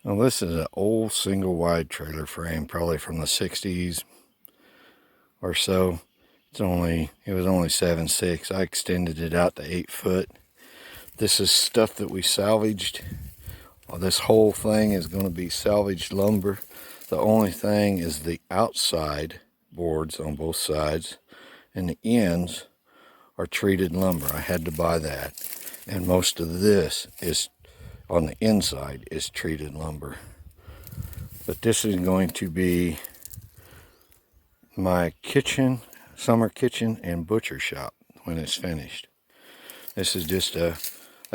Well, this is an old single wide trailer frame, probably from the 60s or so. It was only 7'6". I extended it out to 8 foot. This is stuff that we salvaged. Well, this whole thing is going to be salvaged lumber. The only thing is the outside boards on both sides and the ends are treated lumber. I had to buy that. And most of this is on the inside is treated lumber. But this is going to be my kitchen, summer kitchen and butcher shop when it's finished. This is just I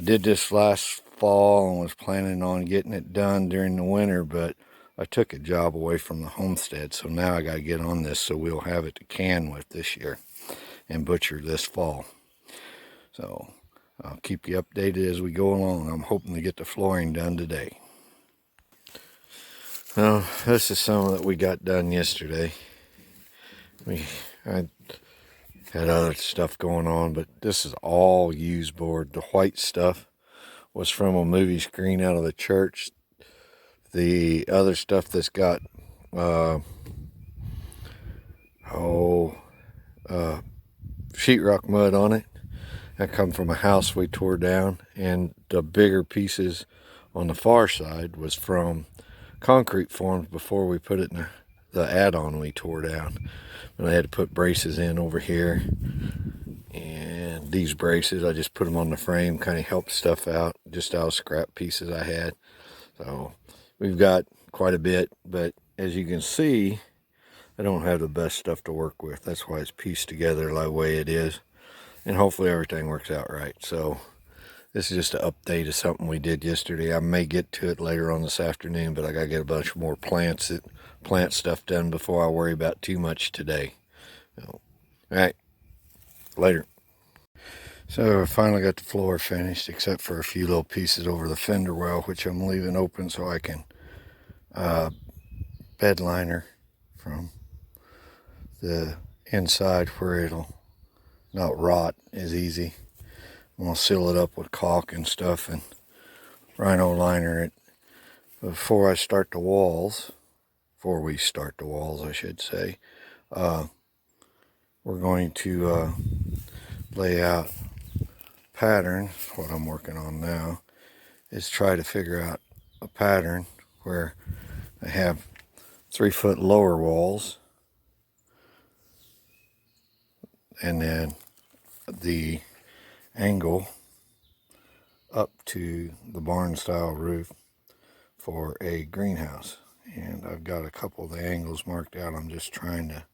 did this last fall and was planning on getting it done during the winter, but I took a job away from the homestead, so now I got to get on this so we'll have it to can with this year and butcher this fall. So I'll keep you updated as we go along. I'm hoping to get the flooring done today. Well, this is some that we got done yesterday. I had other stuff going on, but this is all used board. The white stuff was from a movie screen out of the church. The other stuff that's got sheetrock mud on it, that come from a house we tore down, and the bigger pieces on the far side was from concrete formed before we put it in the add-on we tore down. And I had to put braces in over here, and these braces I just put them on the frame, kind of helped stuff out just out of scrap pieces I had. So we've got quite a bit, but as you can see, I don't have the best stuff to work with. That's why it's pieced together the way it is, and hopefully everything works out right. So this is just an update of something we did yesterday. I may get to it later on this afternoon, but I gotta get a bunch more plant stuff done before I worry about too much today. So, all right, later. So I finally got the floor finished, except for a few little pieces over the fender well, which I'm leaving open so I can bed liner from the inside where it'll not rot as easy. I'm gonna seal it up with caulk and stuff and rhino liner it before we start the walls, I should say. We're going to lay out pattern. What I'm working on now is try to figure out a pattern where I have 3 foot lower walls, and then the angle up to the barn style roof for a greenhouse. And I've got a couple of the angles marked out. I'm just trying to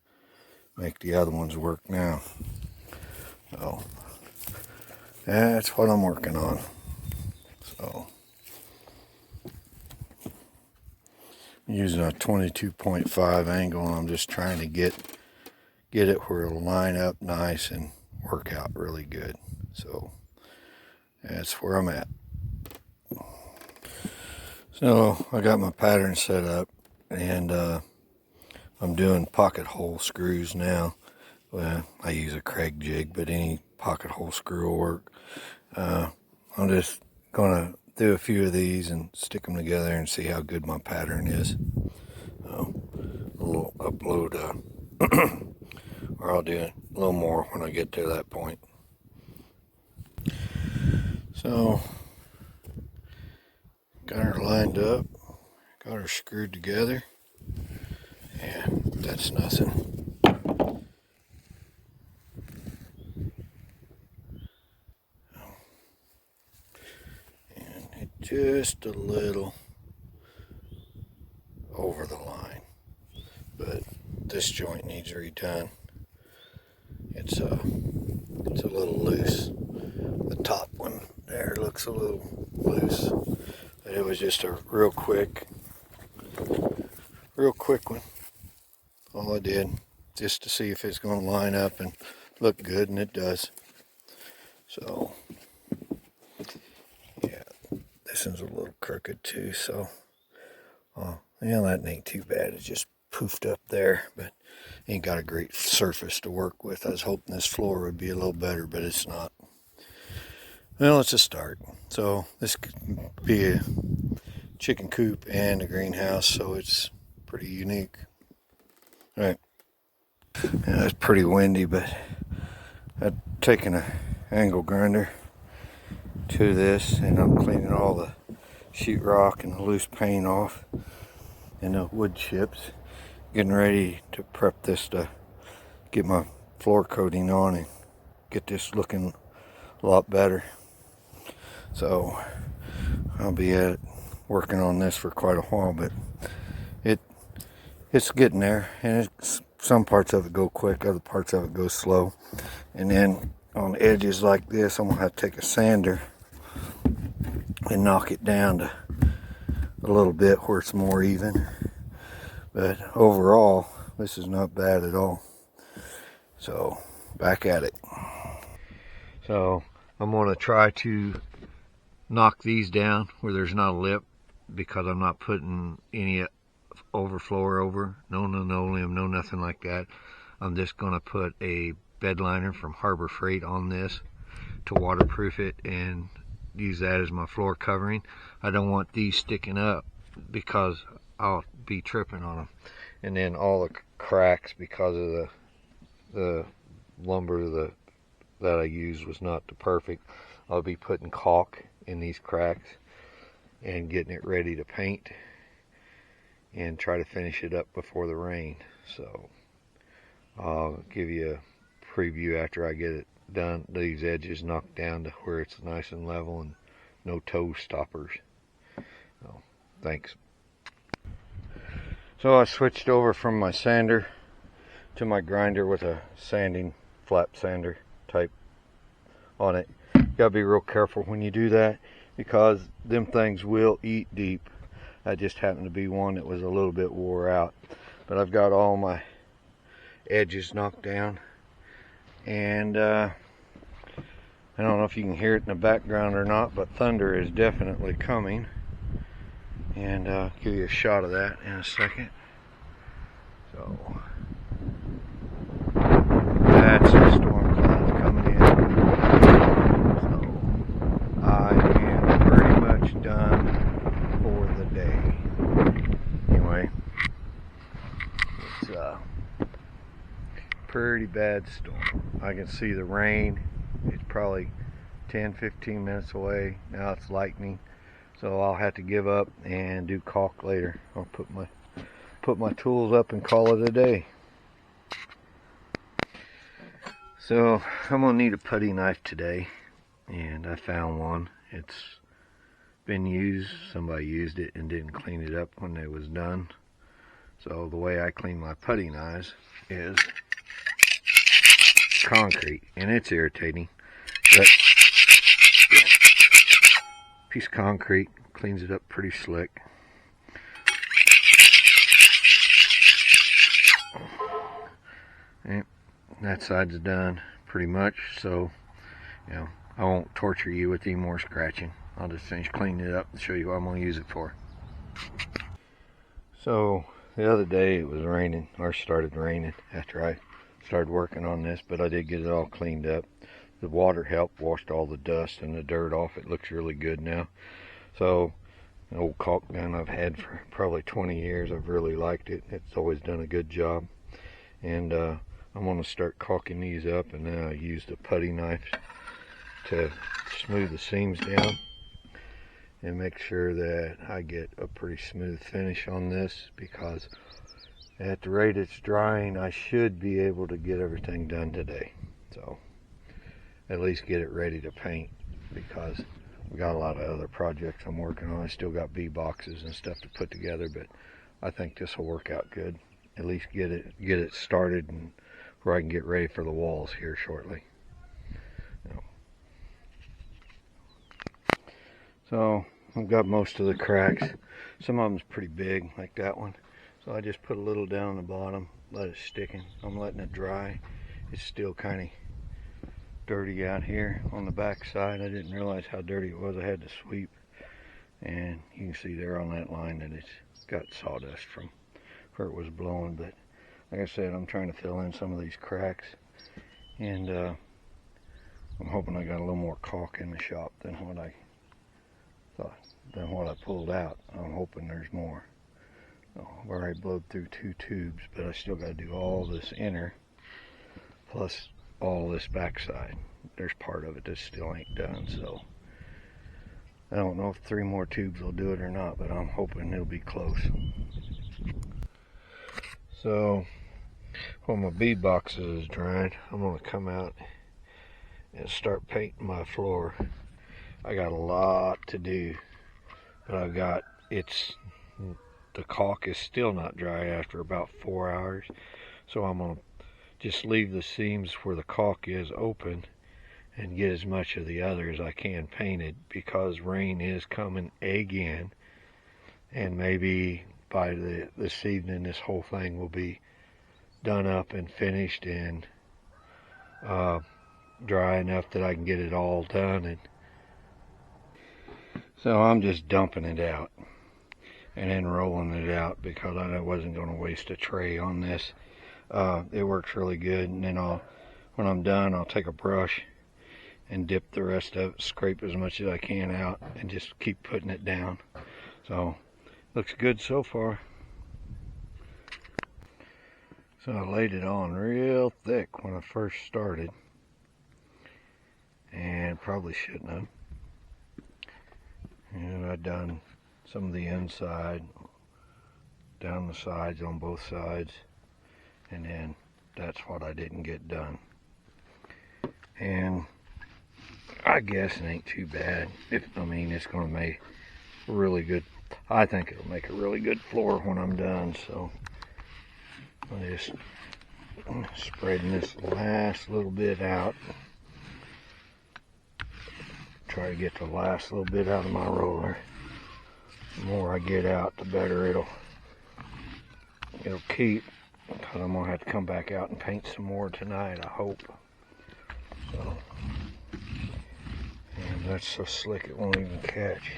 make the other ones work now. So that's what I'm working on. So I'm using a 22.5 angle, and I'm just trying to get it where it'll line up nice and work out really good. So that's where I'm at. So I got my pattern set up, and I'm doing pocket hole screws now. Well, I use a Craig jig, but any pocket hole screw will work. I'm just gonna do a few of these and stick them together and see how good my pattern is. I'll upload or I'll do a little more when I get to that point. So got her lined up, got her screwed together, and that's nothing. And it just a little over the line, but this joint needs redone. It's a little loose. The top one there looks a little loose, but it was just a real quick one. All I did just to see if it's going to line up and look good, and it does. So yeah, this one's a little crooked too, so that ain't too bad. It's just poofed up there, but ain't got a great surface to work with. I was hoping this floor would be a little better, but it's not. Well, it's a start. So this could be a chicken coop and a greenhouse, so it's pretty unique. All right. Yeah, it's pretty windy, but I've taken an angle grinder to this, and I'm cleaning all the sheetrock and the loose paint off and the wood chips. Getting ready to prep this to get my floor coating on and get this looking a lot better. So I'll be at it, working on this for quite a while, but it's getting there, and some parts of it go quick, other parts of it go slow. And then on edges like this, I'm gonna have to take a sander and knock it down to a little bit where it's more even. But overall, this is not bad at all. So back at it. So I'm gonna try to knock these down where there's not a lip, because I'm not putting any overflow over, no linoleum, no nothing like that. I'm just gonna put a bed liner from Harbor Freight on this to waterproof it and use that as my floor covering. I don't want these sticking up because I'll be tripping on them, and then all the cracks because of the lumber that I used was not the perfect. I'll be putting caulk in these cracks and getting it ready to paint and try to finish it up before the rain. So I'll give you a preview after I get it done, these edges knocked down to where it's nice and level and no toe stoppers. So thanks. So I switched over from my sander to my grinder with a sanding flap sander type on it. You gotta be real careful when you do that, because them things will eat deep. I just happened to be one that was a little bit wore out, but I've got all my edges knocked down, and I don't know if you can hear it in the background or not, but thunder is definitely coming, and I'll give you a shot of that in a second. So that's the storm clouds coming in. So I am pretty much done for the day. Anyway, it's a pretty bad storm. I can see the rain. It's probably 10-15 minutes away. Now it's lightning, so I'll have to give up and do caulk later. I'll put my tools up and call it a day. So I'm gonna need a putty knife today, and I found one. It's been used. Somebody used it and didn't clean it up when it was done. So the way I clean my putty knives is concrete, and it's irritating, but piece of concrete cleans it up pretty slick. And that side's done pretty much, so I won't torture you with any more scratching. I'll just finish cleaning it up and show you what I'm going to use it for. So the other day it was raining, or started raining after I started working on this, but I did get it all cleaned up. The water helped, washed all the dust and the dirt off. It looks really good now. So an old caulk gun I've had for probably 20 years. I've really liked it. It's always done a good job. And I'm going to start caulking these up, and then I use the putty knife to smooth the seams down and make sure that I get a pretty smooth finish on this, because at the rate it's drying, I should be able to get everything done today. So at least get it ready to paint, because we got a lot of other projects I'm working on. I still got bee boxes and stuff to put together, but I think this will work out good. At least get it started, and where I can get ready for the walls here shortly. So I've got most of the cracks. Some of them's pretty big, like that one. So I just put a little down on the bottom, let it stick in. I'm letting it dry. It's still kind of dirty out here on the back side. I didn't realize how dirty it was. I had to sweep, and you can see there on that line that it's got sawdust from where it was blowing. But like I said, I'm trying to fill in some of these cracks, and I'm hoping I got a little more caulk in the shop than what I thought. than what I pulled out. I'm hoping there's more. I've already blowed through 2 tubes, but I still got to do all this inner plus all this backside. There's part of it that still ain't done, so I don't know if 3 more tubes will do it or not, but I'm hoping it'll be close. So when my bead boxes is dried, I'm going to come out and start painting my floor. I got a lot to do, but the caulk is still not dry after about 4 hours, so I'm going to just leave the seams where the caulk is open and get as much of the other as I can painted, because rain is coming again, and maybe by this evening this whole thing will be done up and finished and dry enough that I can get it all done. And so I'm just dumping it out and then rolling it out, because I wasn't going to waste a tray on this. It works really good, and then when I'm done, I'll take a brush and dip the rest of it, scrape as much as I can out, and just keep putting it down. So looks good so far. So I laid it on real thick when I first started, and probably shouldn't have. And I've done some of the inside, down the sides on both sides, and then that's what I didn't get done. And I guess it ain't too bad. It's going to make really good. I think it'll make a really good floor when I'm done. So I'm just spreading this last little bit out. Try to get the last little bit out of my roller. The more I get out, the better it'll keep, because I'm going to have to come back out and paint some more tonight, I hope. So, and that's so slick it won't even catch.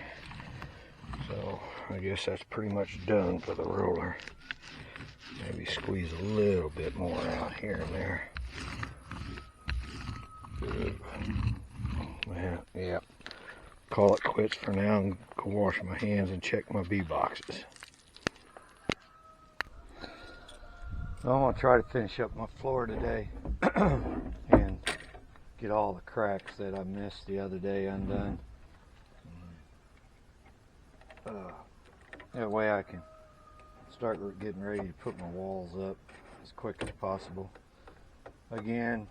So I guess that's pretty much done for the roller. Maybe squeeze a little bit more out here and there. Yeah. Call it quits for now and go wash my hands and check my bead boxes. So I'm going to try to finish up my floor today and get all the cracks that I missed the other day undone. That way I can start getting ready to put my walls up as quick as possible. Again,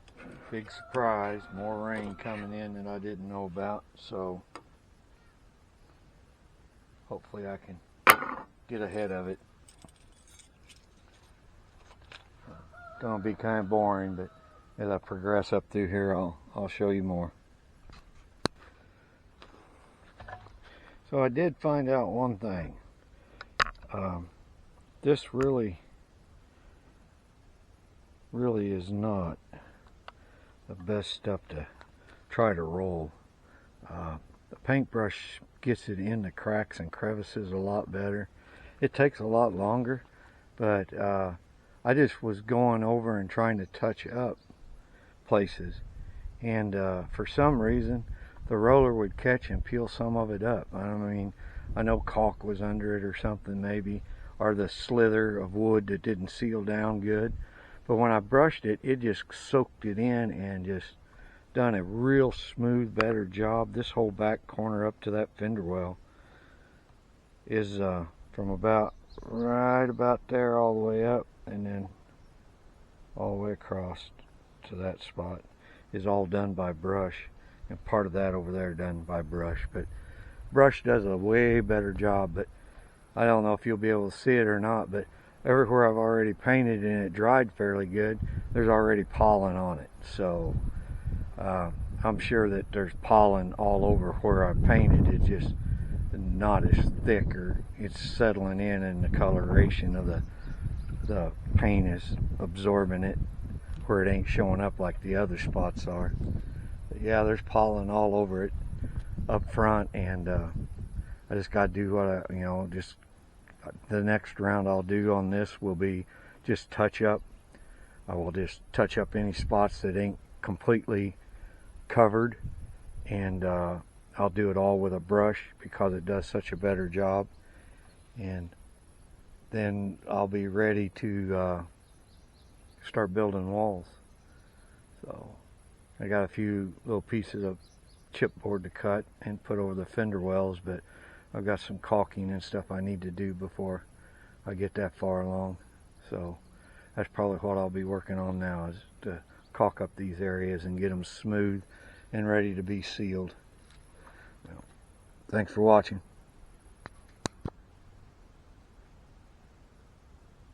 big surprise, more rain coming in than I didn't know about, so hopefully I can get ahead of it. It's gonna be kind of boring, but as I progress up through here, I'll show you more. So I did find out one thing. This really is not the best stuff to try to roll. The paintbrush gets it in the cracks and crevices a lot better. It takes a lot longer, but I just was going over and trying to touch up places, and for some reason the roller would catch and peel some of it up. I know caulk was under it or something maybe, or the slither of wood that didn't seal down good. But when I brushed it, it just soaked it in and just done a real smooth, better job. This whole back corner up to that fender well is from right about there all the way up, and then all the way across to that spot is all done by brush, and part of that over there done by brush. But brush does a way better job. But I don't know if you'll be able to see it or not, but everywhere I've already painted and it dried fairly good, there's already pollen on it. So I'm sure that there's pollen all over where I painted. It's just not as thick, or it's settling in, and the coloration of the paint is absorbing it where it ain't showing up like the other spots are. But yeah, there's pollen all over it up front, and I just got to do what just the next round I'll do on this will be just touch up. I will just touch up any spots that ain't completely covered, and I'll do it all with a brush because it does such a better job. And then I'll be ready to start building walls. So I got a few little pieces of chipboard to cut and put over the fender wells, but I've got some caulking and stuff I need to do before I get that far along. So that's probably what I'll be working on now, is to caulk up these areas and get them smooth and ready to be sealed. Well, thanks for watching.